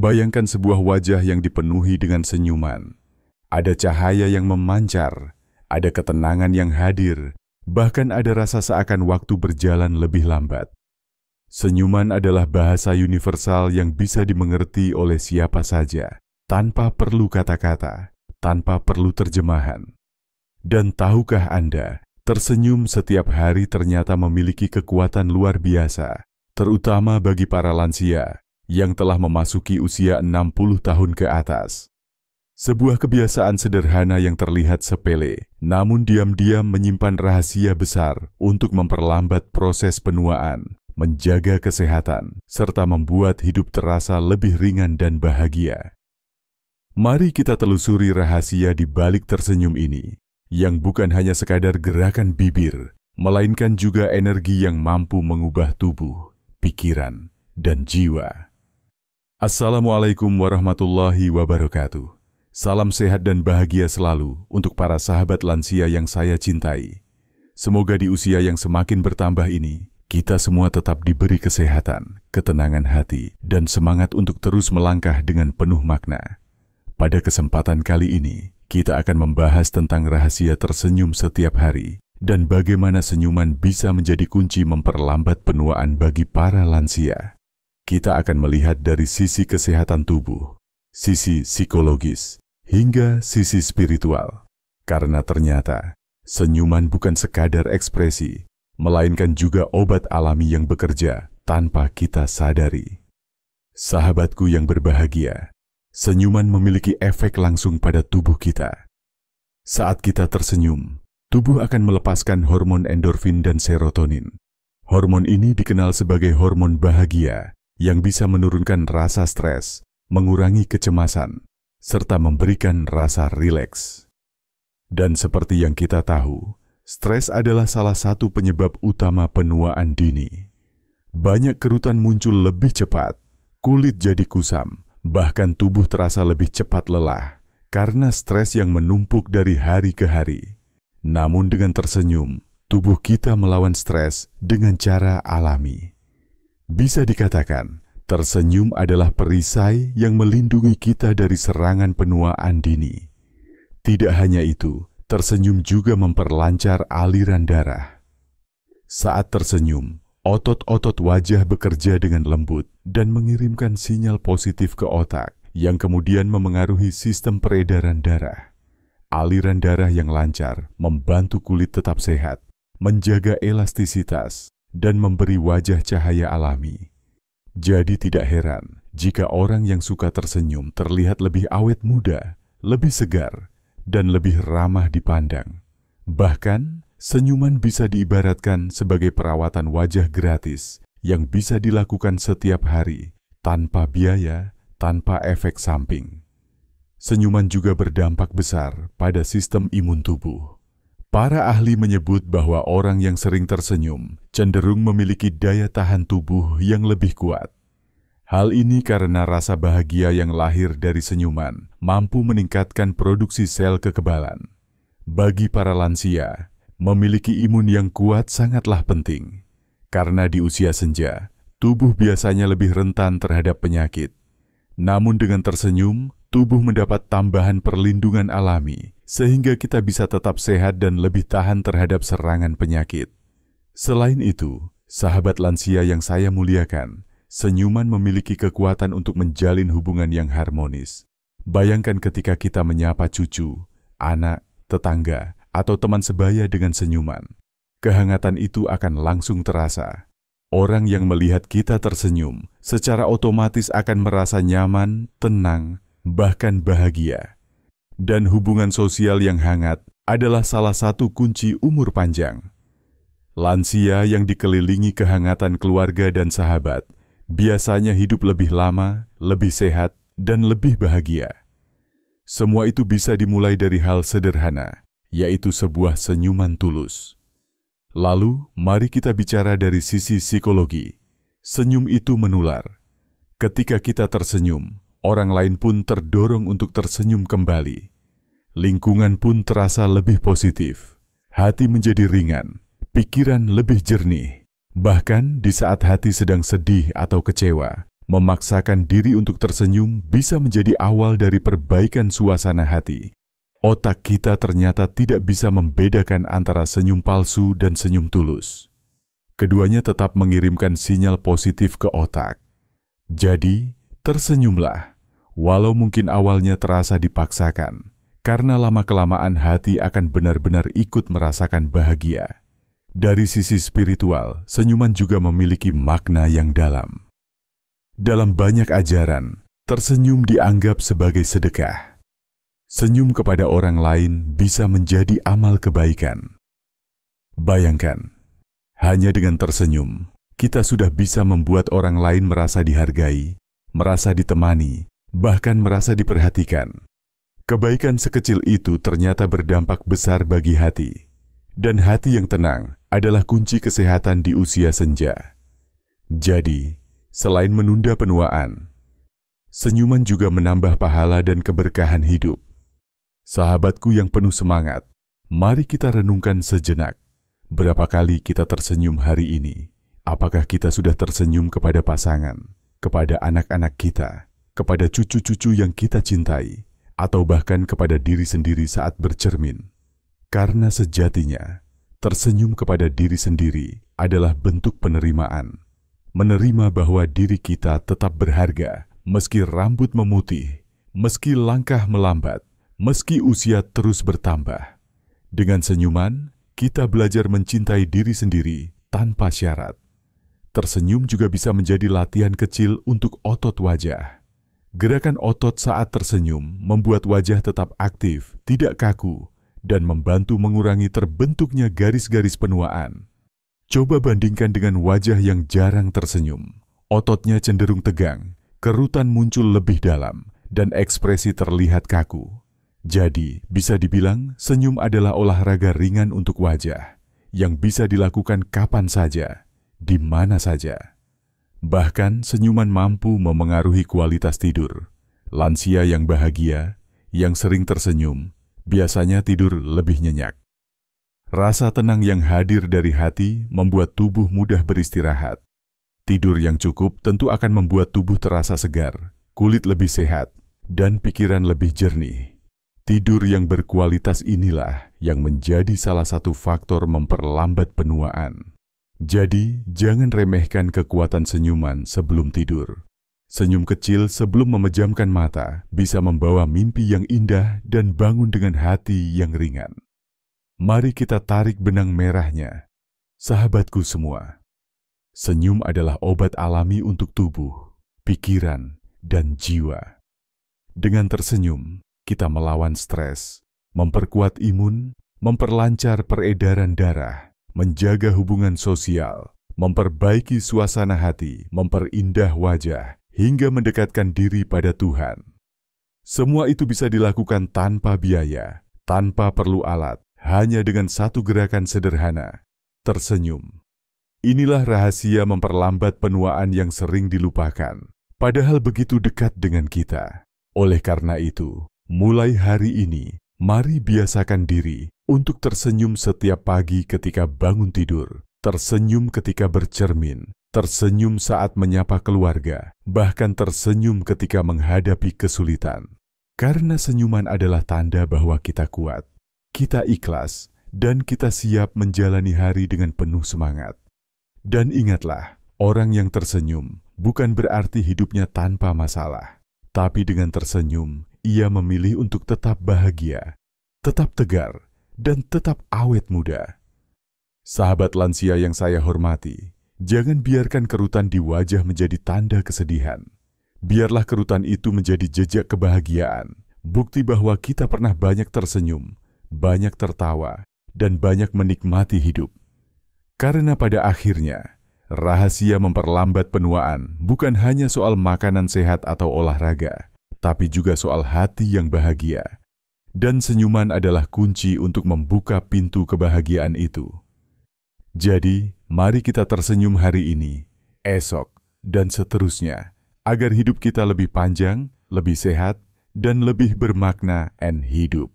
Bayangkan sebuah wajah yang dipenuhi dengan senyuman. Ada cahaya yang memancar, ada ketenangan yang hadir, bahkan ada rasa seakan waktu berjalan lebih lambat. Senyuman adalah bahasa universal yang bisa dimengerti oleh siapa saja, tanpa perlu kata-kata, tanpa perlu terjemahan. Dan tahukah Anda, tersenyum setiap hari ternyata memiliki kekuatan luar biasa, terutama bagi para lansia yang telah memasuki usia 60 tahun ke atas. Sebuah kebiasaan sederhana yang terlihat sepele, namun diam-diam menyimpan rahasia besar untuk memperlambat proses penuaan, menjaga kesehatan, serta membuat hidup terasa lebih ringan dan bahagia. Mari kita telusuri rahasia di balik tersenyum ini, yang bukan hanya sekadar gerakan bibir, melainkan juga energi yang mampu mengubah tubuh, pikiran, dan jiwa. Assalamualaikum warahmatullahi wabarakatuh. Salam sehat dan bahagia selalu untuk para sahabat lansia yang saya cintai. Semoga di usia yang semakin bertambah ini, kita semua tetap diberi kesehatan, ketenangan hati, dan semangat untuk terus melangkah dengan penuh makna. Pada kesempatan kali ini, kita akan membahas tentang rahasia tersenyum setiap hari dan bagaimana senyuman bisa menjadi kunci memperlambat penuaan bagi para lansia. Kita akan melihat dari sisi kesehatan tubuh, sisi psikologis, hingga sisi spiritual. Karena ternyata, senyuman bukan sekadar ekspresi, melainkan juga obat alami yang bekerja tanpa kita sadari. Sahabatku yang berbahagia, senyuman memiliki efek langsung pada tubuh kita. Saat kita tersenyum, tubuh akan melepaskan hormon endorfin dan serotonin. Hormon ini dikenal sebagai hormon bahagia, yang bisa menurunkan rasa stres, mengurangi kecemasan, serta memberikan rasa rileks. Dan seperti yang kita tahu, stres adalah salah satu penyebab utama penuaan dini. Banyak kerutan muncul lebih cepat, kulit jadi kusam, bahkan tubuh terasa lebih cepat lelah, karena stres yang menumpuk dari hari ke hari. Namun dengan tersenyum, tubuh kita melawan stres dengan cara alami. Bisa dikatakan, tersenyum adalah perisai yang melindungi kita dari serangan penuaan dini. Tidak hanya itu, tersenyum juga memperlancar aliran darah. Saat tersenyum, otot-otot wajah bekerja dengan lembut dan mengirimkan sinyal positif ke otak yang kemudian memengaruhi sistem peredaran darah. Aliran darah yang lancar membantu kulit tetap sehat, menjaga elastisitas, dan memberi wajah cahaya alami. Jadi tidak heran jika orang yang suka tersenyum terlihat lebih awet muda, lebih segar, dan lebih ramah dipandang. Bahkan, senyuman bisa diibaratkan sebagai perawatan wajah gratis yang bisa dilakukan setiap hari, tanpa biaya, tanpa efek samping. Senyuman juga berdampak besar pada sistem imun tubuh. Para ahli menyebut bahwa orang yang sering tersenyum cenderung memiliki daya tahan tubuh yang lebih kuat. Hal ini karena rasa bahagia yang lahir dari senyuman mampu meningkatkan produksi sel kekebalan. Bagi para lansia, memiliki imun yang kuat sangatlah penting. Karena di usia senja, tubuh biasanya lebih rentan terhadap penyakit. Namun dengan tersenyum, tubuh mendapat tambahan perlindungan alami, sehingga kita bisa tetap sehat dan lebih tahan terhadap serangan penyakit. Selain itu, sahabat lansia yang saya muliakan, senyuman memiliki kekuatan untuk menjalin hubungan yang harmonis. Bayangkan ketika kita menyapa cucu, anak, tetangga, atau teman sebaya dengan senyuman. Kehangatan itu akan langsung terasa. Orang yang melihat kita tersenyum secara otomatis akan merasa nyaman, tenang, bahkan bahagia. Dan hubungan sosial yang hangat adalah salah satu kunci umur panjang. Lansia yang dikelilingi kehangatan keluarga dan sahabat biasanya hidup lebih lama, lebih sehat, dan lebih bahagia. Semua itu bisa dimulai dari hal sederhana, yaitu sebuah senyuman tulus. Lalu, mari kita bicara dari sisi psikologi. Senyum itu menular. Ketika kita tersenyum, orang lain pun terdorong untuk tersenyum kembali. Lingkungan pun terasa lebih positif. Hati menjadi ringan, pikiran lebih jernih. Bahkan di saat hati sedang sedih atau kecewa, Memaksakan diri untuk tersenyum bisa menjadi awal dari perbaikan suasana hati. Otak kita ternyata tidak bisa membedakan antara senyum palsu dan senyum tulus. Keduanya tetap mengirimkan sinyal positif ke otak. Jadi, tersenyumlah, walau mungkin awalnya terasa dipaksakan, karena lama-kelamaan hati akan benar-benar ikut merasakan bahagia. Dari sisi spiritual, senyuman juga memiliki makna yang dalam. Dalam banyak ajaran, tersenyum dianggap sebagai sedekah. Senyum kepada orang lain bisa menjadi amal kebaikan. Bayangkan, hanya dengan tersenyum, kita sudah bisa membuat orang lain merasa dihargai, merasa ditemani, bahkan merasa diperhatikan. Kebaikan sekecil itu ternyata berdampak besar bagi hati. Dan hati yang tenang adalah kunci kesehatan di usia senja. Jadi, selain menunda penuaan, senyuman juga menambah pahala dan keberkahan hidup. Sahabatku yang penuh semangat, mari kita renungkan sejenak. Berapa kali kita tersenyum hari ini? Apakah kita sudah tersenyum kepada pasangan, kepada anak-anak kita, kepada cucu-cucu yang kita cintai, atau bahkan kepada diri sendiri saat bercermin? Karena sejatinya, tersenyum kepada diri sendiri adalah bentuk penerimaan. Menerima bahwa diri kita tetap berharga, meski rambut memutih, meski langkah melambat, meski usia terus bertambah. Dengan senyuman, kita belajar mencintai diri sendiri tanpa syarat. Tersenyum juga bisa menjadi latihan kecil untuk otot wajah. Gerakan otot saat tersenyum membuat wajah tetap aktif, tidak kaku, dan membantu mengurangi terbentuknya garis-garis penuaan. Coba bandingkan dengan wajah yang jarang tersenyum. Ototnya cenderung tegang, kerutan muncul lebih dalam, dan ekspresi terlihat kaku. Jadi, bisa dibilang senyum adalah olahraga ringan untuk wajah, yang bisa dilakukan kapan saja, di mana saja. Bahkan, senyuman mampu memengaruhi kualitas tidur. Lansia yang bahagia, yang sering tersenyum, biasanya tidur lebih nyenyak. Rasa tenang yang hadir dari hati membuat tubuh mudah beristirahat. Tidur yang cukup tentu akan membuat tubuh terasa segar, kulit lebih sehat, dan pikiran lebih jernih. Tidur yang berkualitas inilah yang menjadi salah satu faktor memperlambat penuaan. Jadi, jangan remehkan kekuatan senyuman sebelum tidur. Senyum kecil sebelum memejamkan mata bisa membawa mimpi yang indah dan bangun dengan hati yang ringan. Mari kita tarik benang merahnya. Sahabatku semua, senyum adalah obat alami untuk tubuh, pikiran, dan jiwa. Dengan tersenyum, kita melawan stres, memperkuat imun, memperlancar peredaran darah, menjaga hubungan sosial, memperbaiki suasana hati, memperindah wajah, hingga mendekatkan diri pada Tuhan. Semua itu bisa dilakukan tanpa biaya, tanpa perlu alat, hanya dengan satu gerakan sederhana, tersenyum. Inilah rahasia memperlambat penuaan yang sering dilupakan, padahal begitu dekat dengan kita. Oleh karena itu, mulai hari ini, mari biasakan diri untuk tersenyum setiap pagi ketika bangun tidur, tersenyum ketika bercermin, tersenyum saat menyapa keluarga, bahkan tersenyum ketika menghadapi kesulitan. Karena senyuman adalah tanda bahwa kita kuat, kita ikhlas, dan kita siap menjalani hari dengan penuh semangat. Dan ingatlah, orang yang tersenyum bukan berarti hidupnya tanpa masalah, tapi dengan tersenyum, ia memilih untuk tetap bahagia, tetap tegar, dan tetap awet muda. Sahabat lansia yang saya hormati, jangan biarkan kerutan di wajah menjadi tanda kesedihan. Biarlah kerutan itu menjadi jejak kebahagiaan, bukti bahwa kita pernah banyak tersenyum, banyak tertawa, dan banyak menikmati hidup. Karena pada akhirnya, rahasia memperlambat penuaan bukan hanya soal makanan sehat atau olahraga, tapi juga soal hati yang bahagia. Dan senyuman adalah kunci untuk membuka pintu kebahagiaan itu. Jadi, mari kita tersenyum hari ini, esok, dan seterusnya, agar hidup kita lebih panjang, lebih sehat, dan lebih bermakna dan hidup.